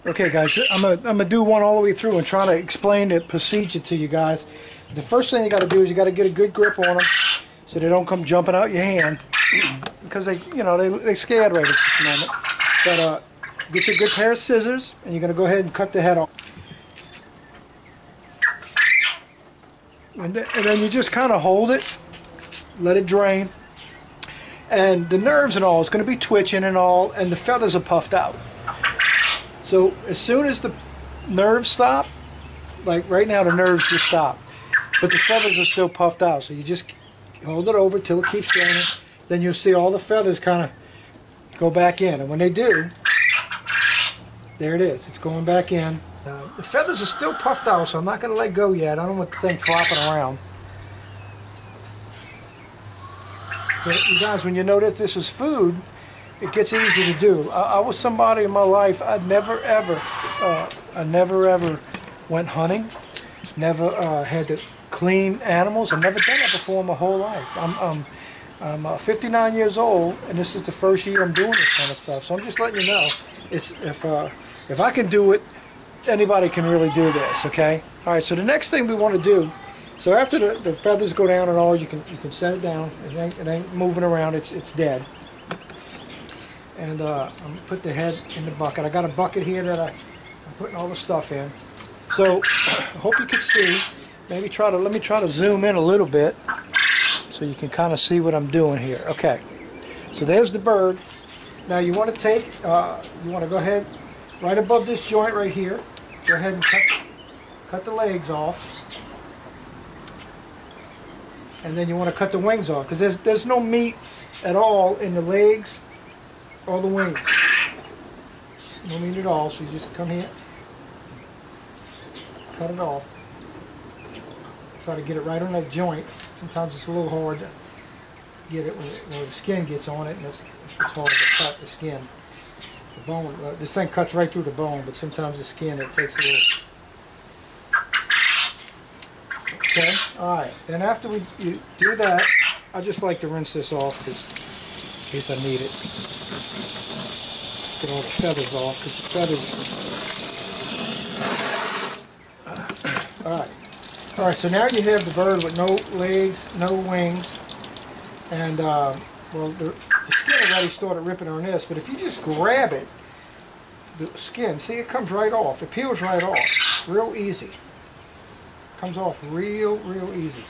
Okay, guys, I'm gonna do one all the way through and try to explain the procedure to you guys. The first thing you got to do is you got to get a good grip on them so they don't come jumping out your hand because they scared right at this moment. But get you a good pair of scissors and you're gonna go ahead and cut the head off. And then you just kind of hold it, let it drain, and the nerves and all is going to be twitching and all, and the feathers are puffed out. So as soon as the nerves stop, like right now the nerves just stop, but the feathers are still puffed out. So you just hold it over till it keeps draining. Then you'll see all the feathers kind of go back in, and when they do, there it is. It's going back in. The feathers are still puffed out, so I'm not going to let go yet. I don't want the thing flopping around. But you guys, when you know that this is food, it gets easy to do. I was somebody in my life, I never ever went hunting, never had to clean animals. I've never done that before in my whole life. I'm 59 years old, and this is the first year I'm doing this kind of stuff. So I'm just letting you know, it's if I can do it, anybody can really do this. Okay. All right. So the next thing we want to do. So after the feathers go down and all, you can set it down. It ain't moving around. It's dead. And I'm gonna put the head in the bucket. I got a bucket here that I'm putting all the stuff in. So I hope you can see. Maybe let me try to zoom in a little bit so you can kind of see what I'm doing here. Okay. So there's the bird. Now you want to take, you want to go ahead right above this joint right here. Go ahead and cut the legs off. And then you want to cut the wings off because there's no meat at all in the legs or the wings. No meat at all, so you just come here, cut it off. Try to get it right on that joint. Sometimes it's a little hard to get it when the skin gets on it, and it's hard to cut the skin. The bone, this thing cuts right through the bone, but sometimes the skin, it takes a little. Okay, alright, then after you do that, I just like to rinse this off in case I need it. Get all the feathers off, because the feathers... Alright, so now you have the bird with no legs, no wings, and well, the skin already started ripping on this, but if you just grab it, the skin, see, it comes right off, it peels right off, real easy. Comes off real easy.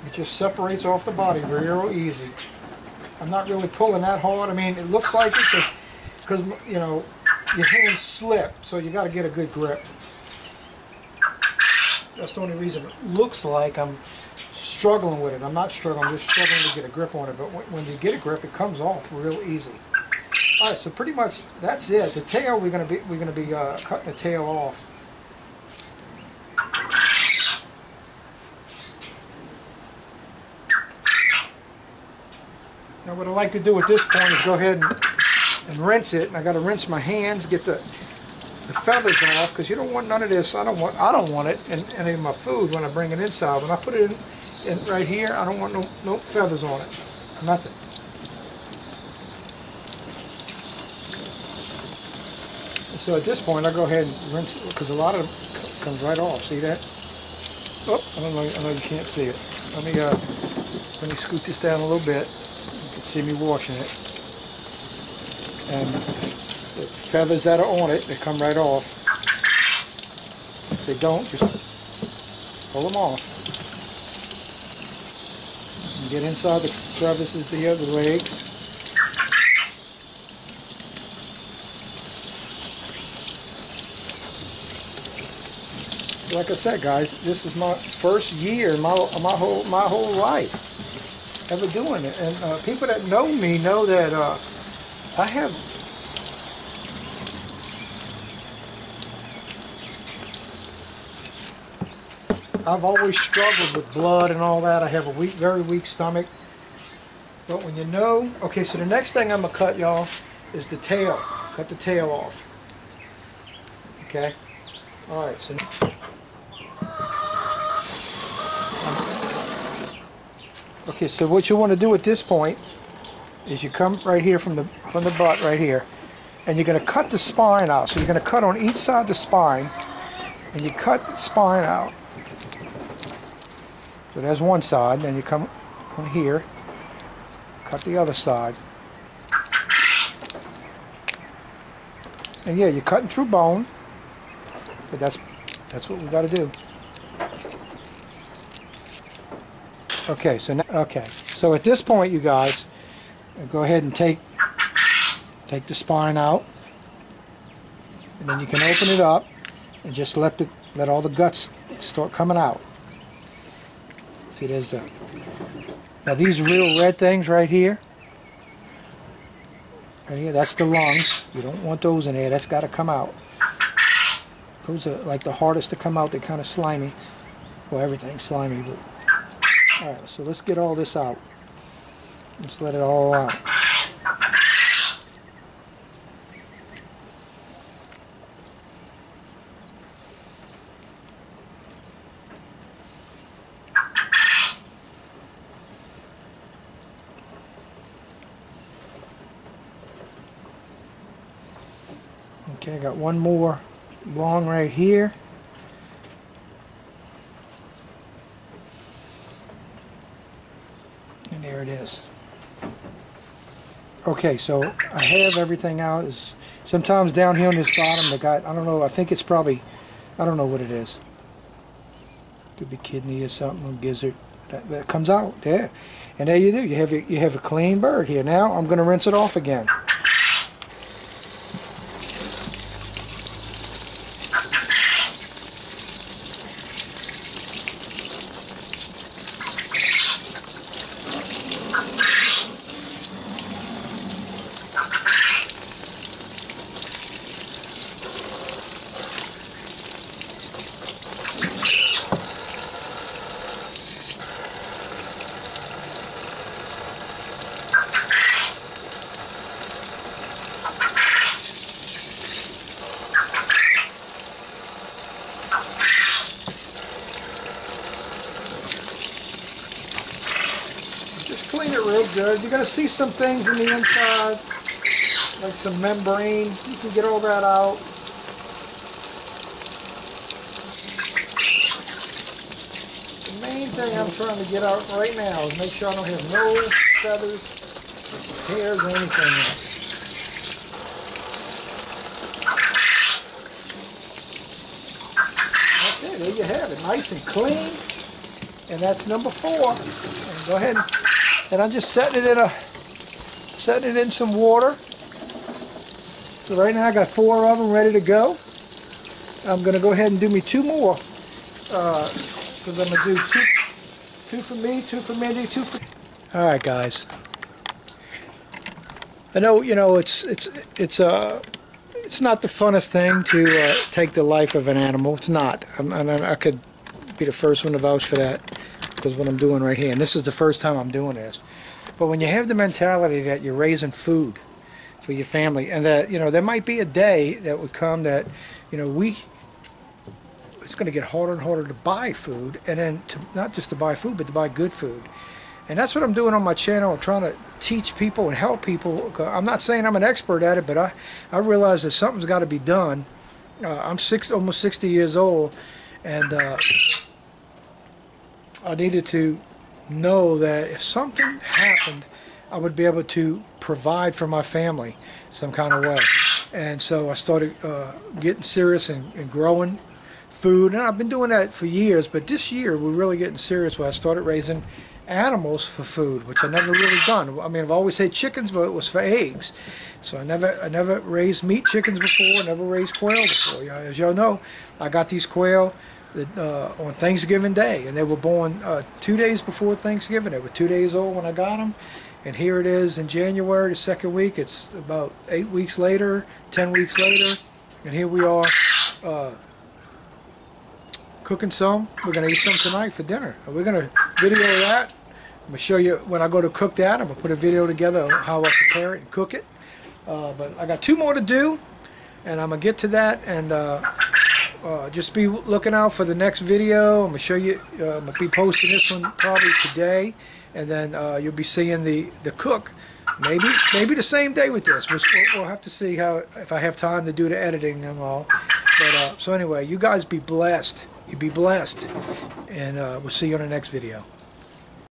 It just separates off the body real easy. I'm not really pulling that hard. I mean, it looks like it because you know, your hands slip, so you got to get a good grip. That's the only reason it looks like I'm struggling with it. I'm not struggling, I'm just struggling to get a grip on it. But when you get a grip, it comes off real easy. All right, so pretty much that's it. The tail, we're gonna be cutting the tail off. Now what I like to do at this point is go ahead and rinse it. And I got to rinse my hands, get the feathers off, because you don't want none of this. I don't want it in any of my food when I bring it inside. When I put it in right here, I don't want no feathers on it, nothing. So at this point, I go ahead and rinse it because a lot of it comes right off. See that? Oh, I know you can't see it. Let me scoot this down a little bit. See me washing it, and the feathers that are on it, they come right off. If they don't, just pull them off and get inside the crevices here, the legs. Like I said, guys, this is my first year in my whole life ever doing it, and people that know me know that I have I've always struggled with blood and all that. I have a very weak stomach. But when you know, okay, so the next thing I'm gonna cut, y'all, is the tail. Cut the tail off. Okay. All right. So. Okay, so what you want to do at this point is you come right here from the butt right here, and you're going to cut the spine out. So you're going to cut on each side of the spine, and you cut the spine out. So there's one side, then you come on here, cut the other side. And yeah, you're cutting through bone, but that's what we got to do. Okay, so now, so at this point, you guys, go ahead and take the spine out, and then you can open it up and just let all the guts start coming out. See, there's that. Now these real red things right here, that's the lungs. You don't want those in there. That's got to come out. Those are like the hardest to come out. They're kind of slimy. Well, everything's slimy, but. Alright, so let's get all this out. Let's let it all out. Okay, I got one more long right here. And there it is. Okay, so I have everything out. Sometimes down here on this bottom, they got, I don't know, I think it's probably, I don't know what it is. Could be kidney or something, or gizzard. That comes out there. And there you do. You have a clean bird here. Now I'm going to rinse it off again. Clean it real good. You're going to see some things in the inside, like some membrane. You can get all that out. The main thing I'm trying to get out right now is make sure I don't have no feathers, hairs, or anything else. Okay, there you have it. Nice and clean. And that's number 4. And go ahead and I'm just setting it in some water. So right now I got 4 of them ready to go. I'm going to go ahead and do me 2 more. Because I'm going to do two for me, 2 for Mindy, 2 for... Alright guys. I know, it's not the funnest thing to take the life of an animal. It's not. I could be the first one to vouch for that, because what I'm doing right here, and this is the first time I'm doing this. But when you have the mentality that you're raising food for your family, and that there might be a day that would come that it's going to get harder and harder to buy food, and then not just to buy food, but to buy good food. And that's what I'm doing on my channel. I'm trying to teach people and help people. I'm not saying I'm an expert at it, but I realize that something's got to be done. I'm almost 60 years old, and I needed to know that if something happened, I would be able to provide for my family some kind of way. And so I started getting serious and growing food, and I've been doing that for years, but this year we're really getting serious where I started raising animals for food, which I never really done. I mean, I've always had chickens, but it was for eggs. So I never raised meat chickens before, never raised quail before. As y'all know, I got these quail on Thanksgiving Day, and they were born 2 days before Thanksgiving. They were 2 days old when I got them, and here it is in January, the 2nd week. It's about 8 weeks later, 10 weeks later, and here we are cooking some. We're going to eat some tonight for dinner. We're going to video that. I'm going to show you when I go to cook that. I'm going to put a video together on how I prepare it and cook it. But I got 2 more to do, and I'm going to get to that. And just be looking out for the next video. I'm going to show you, I'm going to be posting this one probably today. And then you'll be seeing the cook. Maybe the same day with this. We'll have to see how, if I have time to do the editing and all. But so anyway, you guys be blessed. You be blessed, and we'll see you on the next video.